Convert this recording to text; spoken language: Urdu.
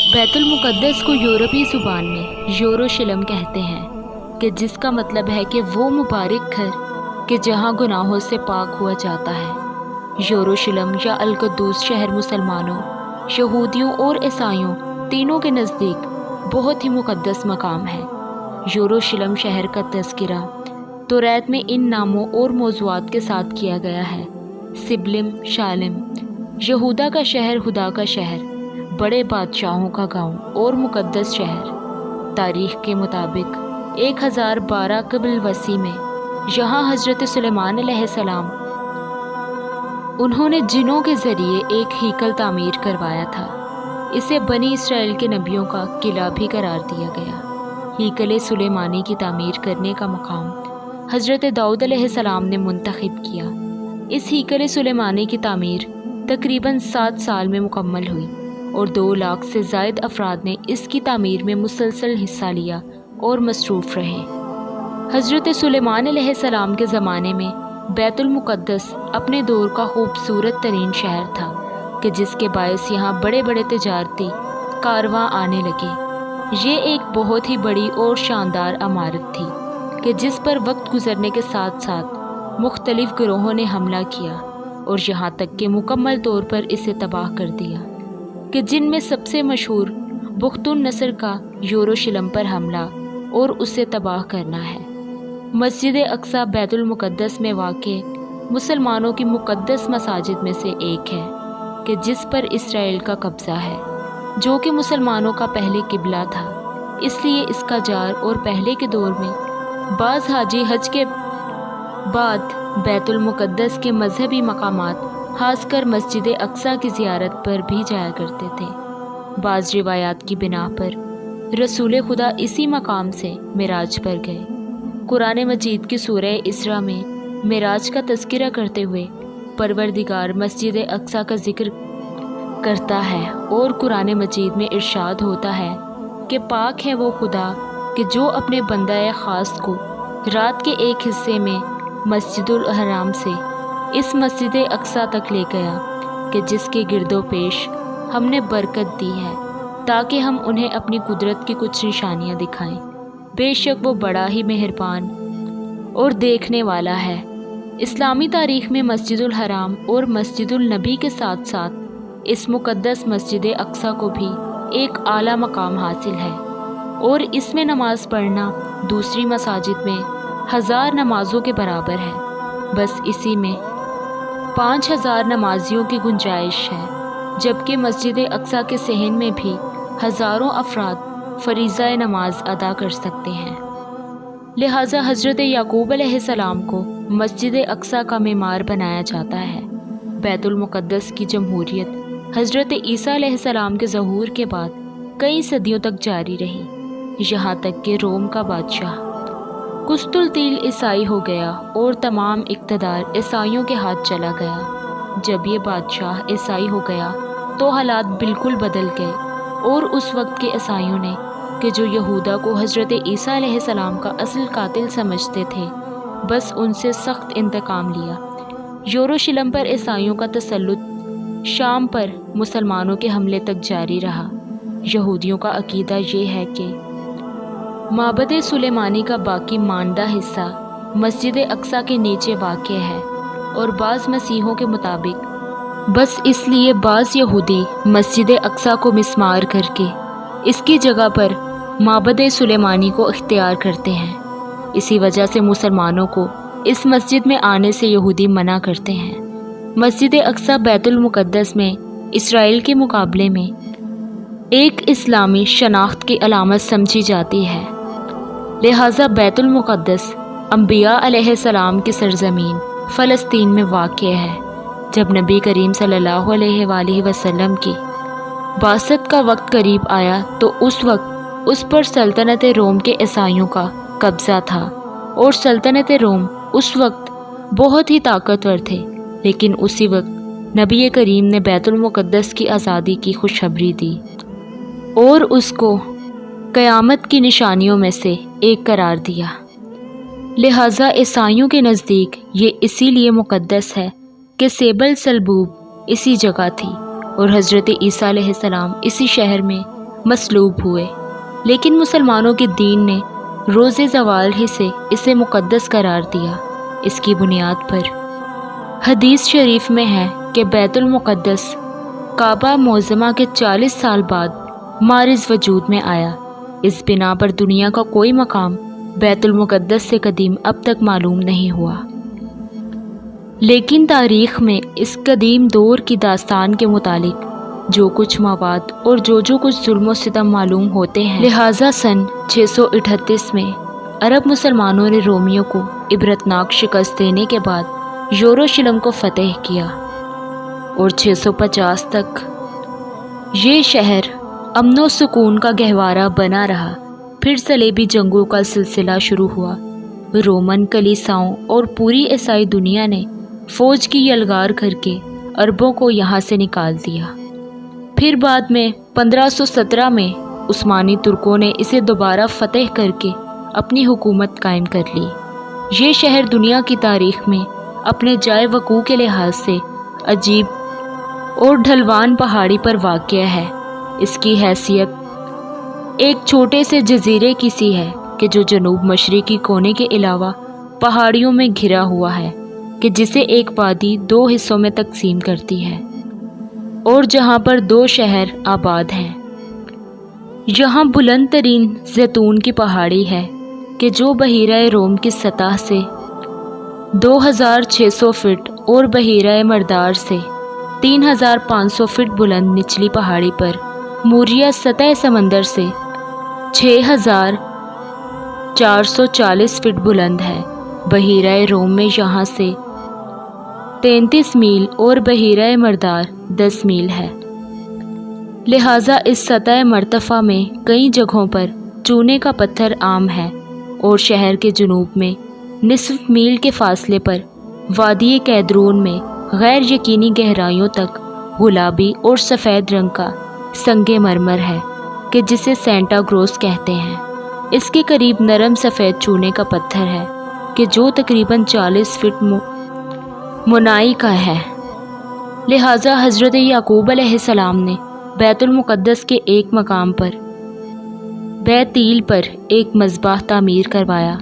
بیت المقدس کو یورپی زبان میں یوروشلم کہتے ہیں کہ جس کا مطلب ہے کہ وہ مبارک گھر کہ جہاں گناہوں سے پاک ہوا جاتا ہے۔ یوروشلم یا القدس شہر مسلمانوں، یہودیوں اور عیسائیوں تینوں کے نزدیک بہت ہی مقدس مقام ہے۔ یوروشلم شہر کا تذکرہ توریت میں ان ناموں اور موضوعات کے ساتھ کیا گیا ہے: سبلم، شالم، یہودا کا شہر، خدا کا شہر، بڑے بادشاہوں کا گاؤں اور مقدس شہر۔ تاریخ کے مطابق 1012 قبل مسیح میں یہاں حضرت سلیمان علیہ السلام انہوں نے جنوں کے ذریعے ایک ہیکل تعمیر کروایا تھا۔ اسے بنی اسرائیل کے نبیوں کا قلعہ بھی قرار دیا گیا۔ ہیکل سلیمانی کی تعمیر کرنے کا مقام حضرت داؤد علیہ السلام نے منتخب کیا۔ اس ہیکل سلیمانی کی تعمیر تقریباً 7 سال میں مکمل ہوئی اور 2 لاکھ سے زائد افراد نے اس کی تعمیر میں مسلسل حصہ لیا اور مصروف رہے۔ حضرت سلیمان علیہ السلام کے زمانے میں بیت المقدس اپنے دور کا خوبصورت ترین شہر تھا کہ جس کے باعث یہاں بڑے بڑے تجارتی کارواں آنے لگے۔ یہ ایک بہت ہی بڑی اور شاندار عمارت تھی کہ جس پر وقت گزرنے کے ساتھ ساتھ مختلف گروہوں نے حملہ کیا اور یہاں تک کہ مکمل طور پر اسے تباہ کر دیا، کہ جن میں سب سے مشہور بخت النصر کا یوروشلم پر حملہ اور اسے تباہ کرنا ہے۔ مسجد اقصی بیت المقدس میں واقع مسلمانوں کی مقدس مساجد میں سے ایک ہے کہ جس پر اسرائیل کا قبضہ ہے، جو کہ مسلمانوں کا پہلے قبلہ تھا۔ اس لیے اس کا جار اور پہلے کے دور میں بعض حاجی حج کے بعد بیت المقدس کے مذہبی مقامات خاص کر مسجد اقصی کی زیارت پر بھی جایا کرتے تھے۔ بعض روایات کی بنا پر رسول خدا اسی مقام سے معراج پر گئے۔ قرآن مجید کی سورہ اسراء میں معراج کا تذکرہ کرتے ہوئے پروردگار مسجد اقصی کا ذکر کرتا ہے اور قرآن مجید میں ارشاد ہوتا ہے کہ پاک ہے وہ خدا کہ جو اپنے بندہ خاص کو رات کے ایک حصے میں مسجد الحرام سے اس مسجد اقصی تک لے گیا کہ جس کے گرد و پیش ہم نے برکت دی ہے تاکہ ہم انہیں اپنی قدرت کی کچھ نشانیاں دکھائیں۔ بے شک وہ بڑا ہی مہربان اور دیکھنے والا ہے۔ اسلامی تاریخ میں مسجد الحرام اور مسجد النبی کے ساتھ ساتھ اس مقدس مسجد اقصی کو بھی ایک اعلیٰ مقام حاصل ہے اور اس میں نماز پڑھنا دوسری مساجد میں 1000 نمازوں کے برابر ہے۔ بس اسی میں 5000 نمازیوں کی گنجائش ہے، جبکہ مسجد اقصی کے صحن میں بھی ہزاروں افراد فریضہ نماز ادا کر سکتے ہیں۔ لہٰذا حضرت یعقوب علیہ السلام کو مسجد اقصی کا معمار بنایا جاتا ہے۔ بیت المقدس کی جمہوریت حضرت عیسیٰ علیہ السلام کے ظہور کے بعد کئی صدیوں تک جاری رہی، یہاں تک کہ روم کا بادشاہ قسطنطین عیسائی ہو گیا اور تمام اقتدار عیسائیوں کے ہاتھ چلا گیا۔ جب یہ بادشاہ عیسائی ہو گیا تو حالات بالکل بدل گئے اور اس وقت کے عیسائیوں نے کہ جو یہودا کو حضرت عیسیٰ علیہ السلام کا اصل قاتل سمجھتے تھے، بس ان سے سخت انتقام لیا۔ یوروشلم پر عیسائیوں کا تسلط شام پر مسلمانوں کے حملے تک جاری رہا۔ یہودیوں کا عقیدہ یہ ہے کہ معبد سلیمانی کا باقی ماندہ حصہ مسجد اقصی کے نیچے واقع ہے اور بعض مسیحیوں کے مطابق بس اس لیے بعض یہودی مسجد اقصی کو مسمار کر کے اس کی جگہ پر معبد سلیمانی کو اختیار کرتے ہیں۔ اسی وجہ سے مسلمانوں کو اس مسجد میں آنے سے یہودی منع کرتے ہیں۔ مسجد اقصی بیت المقدس میں اسرائیل کے مقابلے میں ایک اسلامی شناخت کی علامت سمجھی جاتی ہے، لہٰذا بیت المقدس انبیاء علیہ السلام کی سرزمین فلسطین میں واقع ہے۔ جب نبی کریم صلی اللہ علیہ وآلہ وسلم کی بعثت کا وقت قریب آیا تو اس وقت اس پر سلطنت روم کے عیسائیوں کا قبضہ تھا اور سلطنت روم اس وقت بہت ہی طاقتور تھے، لیکن اسی وقت نبی کریم نے بیت المقدس کی آزادی کی خوشخبری دی اور اس کو قیامت کی نشانیوں میں سے ایک قرار دیا۔ لہٰذا عیسائیوں کے نزدیک یہ اسی لیے مقدس ہے کہ سیبل صلبوب اسی جگہ تھی اور حضرت عیسیٰ علیہ السلام اسی شہر میں مصلوب ہوئے، لیکن مسلمانوں کے دین نے روز زوال ہی سے اسے مقدس قرار دیا۔ اس کی بنیاد پر حدیث شریف میں ہے کہ بیت المقدس کعبہ معظمہ کے 40 سال بعد مارز وجود میں آیا۔ اس بنا پر دنیا کا کوئی مقام بیت المقدس سے قدیم اب تک معلوم نہیں ہوا، لیکن تاریخ میں اس قدیم دور کی داستان کے متعلق جو کچھ مواد اور جو کچھ ظلم و ستم معلوم ہوتے ہیں، لہٰذا سن 638 میں عرب مسلمانوں نے رومیوں کو عبرتناک شکست دینے کے بعد یروشلم کو فتح کیا، اور 650 تک یہ شہر امن و سکون کا گہوارہ بنا رہا۔ پھر صلیبی جنگوں کا سلسلہ شروع ہوا۔ رومن کلیساؤں اور پوری عیسائی دنیا نے فوج کی یلغار کر کے عربوں کو یہاں سے نکال دیا۔ پھر بعد میں 1517 میں عثمانی ترکوں نے اسے دوبارہ فتح کر کے اپنی حکومت قائم کر لی۔ یہ شہر دنیا کی تاریخ میں اپنے جائے وقوع کے لحاظ سے عجیب اور ڈھلوان پہاڑی پر واقع ہے۔ اس کی حیثیت ایک چھوٹے سے جزیرے کی سی ہے کہ جو جنوب مشرقی کونے کے علاوہ پہاڑیوں میں گھرا ہوا ہے، کہ جسے ایک وادی 2 حصوں میں تقسیم کرتی ہے، اور جہاں پر 2 شہر آباد ہیں۔ یہاں بلند ترین زیتون کی پہاڑی ہے کہ جو بحیرہ روم کی سطح سے 2600 فٹ اور بحیرہ مردار سے 3500 فٹ بلند نچلی پہاڑی پر موریا سطح سمندر سے 6440 فٹ بلند ہے۔ بحیرہ روم میں یہاں سے 33 میل اور بحیرہ مردار 10 میل ہے، لہٰذا اس سطح مرتفع میں کئی جگہوں پر چونے کا پتھر عام ہے، اور شہر کے جنوب میں نصف میل کے فاصلے پر وادی کیدرون میں غیر یقینی گہرائیوں تک گلابی اور سفید رنگ کا سنگ مرمر ہے کہ جسے سینٹا گروس کہتے ہیں۔ اس کے قریب نرم سفید چونے کا پتھر ہے کہ جو تقریباً 40 فٹ منائی کا ہے، لہٰذا حضرت یعقوب علیہ السلام نے بیت المقدس کے ایک مقام پر بیتیل پر ایک مذبح تعمیر کروایا۔